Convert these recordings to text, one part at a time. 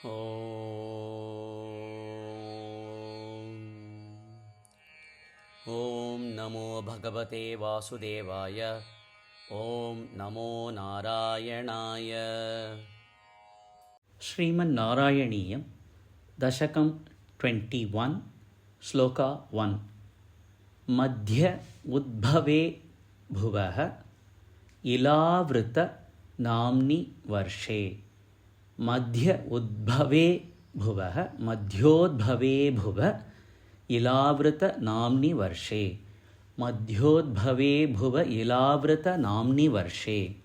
ॐ नमो भगवते वासुदेवाय। ॐ नमो नारायणाय। श्रीमन्नारायणीयं दशकं 21 श्लोका 1। मध्य उद्भवे भुवः इलावृत नाम्नि वर्षे। मध्य उद्भवे भुवः मध्योद्भवे भुव इलावृत नाम्नि वर्षे। मध्योद्भवे भुव इलावृत नाम्नि वर्षे।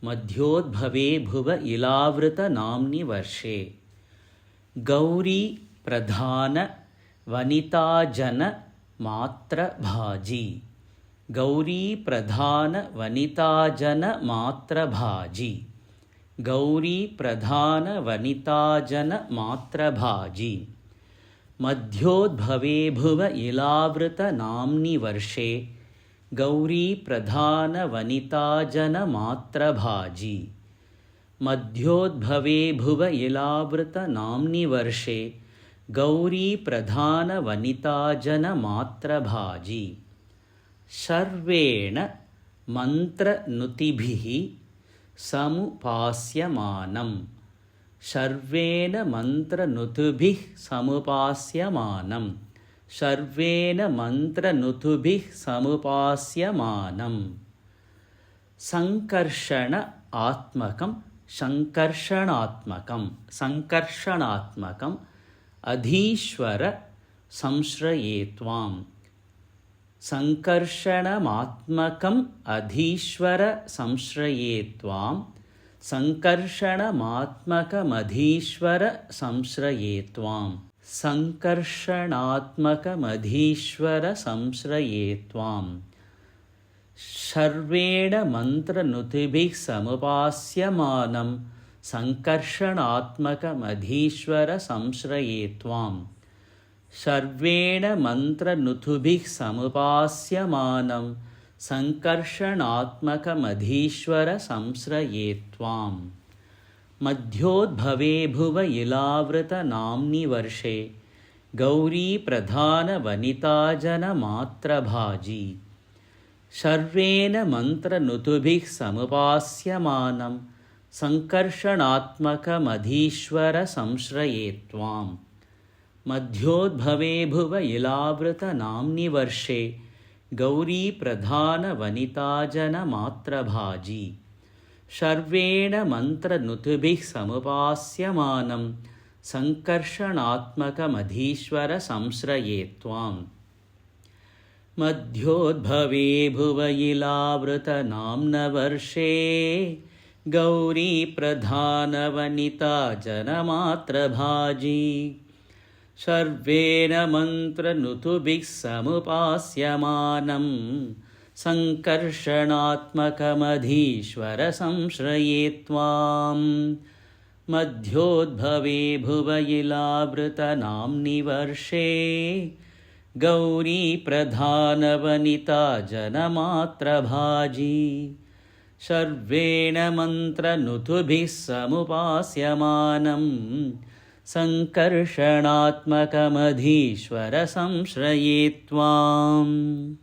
मध्योद्भवे भुव इलावृत नाम्नि वर्षे। गौरी प्रधान वनिताजन मात्रभाजी। गौरी प्रधान वनिताजन मात्रभाजी। गौरी प्रधान वनिताजन मात्रभाजी। मध्योद्भवे भुव इलावृत नाम्नि वर्षे। गौरी प्रधान वनिताजन मात्रभाजी। मध्योद्भवे भुव इलावृत नाम्नि वर्षे। गौरी प्रधान वनिताजन मात्रभाजी। सर्वेण मन्त्रनुतिभिः समुपास्यमानम्। सर्वेण मन्त्रनुतुभिः समुपास्यमानम्। सर्वेण मन्त्रनुतुभिः समुपास्यमानम्। संकर्षण आत्मकं संकर्षणात्मकं संकर्षणात्मकम् अधीश्वर संश्रयेत्वाम्। संकर्षणात्मकम् अधीश्वर संश्रयेत्वाम्। संकर्षणात्मकमधीश्वर संश्रयेत्वाम्। संकर्षणात्मकमधीश्वर संश्रयेत्वाम्। सर्वेण मन्त्रनुतिभिः समुपास्यमानं संकर्षणात्मकमधीश्वर संश्रयेत्वाम्। सर्वेण मन्त्रनुतुभिः समुपास्यमानं संकर्षणात्मकमधीश्वर संश्रयेत्वाम्। मध्योद्भवे भुव इलावृत नाम्नि वर्षे। गौरी प्रधान वनिताजन मात्रभाजी। सर्वेण मन्त्रनुतुभिः समुपास्यमानं संकर्षणात्मकमधीश्वर संश्रयेत्वाम्। मध्योद्भवे भुव इलावृत नाम्नि वर्षे। गौरी प्रधान वनिताजन मात्रभाजी। सर्वेण मन्त्रनुतुभिः समुपास्यमानं संकर्षणात्मकमधीश्वर संश्रयेत्वाम्। मध्योद्भवे भुव इलावृत नाम्न वर्षे। गौरी प्रधान वनिताजन मात्रभाजी। सर्वेण मन्त्रनुतुभिः समुपास्यमानं संकर्षणात्मकमधीश्वर संश्रयेत्वाम्। मध्योद्भवे भुव इलावृत नाम्नि वर्षे। गौरी प्रधान वनिताजन मात्रभाजी। सर्वेण मन्त्रनुतुभिः समुपास्यमानं संकर्षणात्मकमधीश्वर संश्रयेत्वाम्।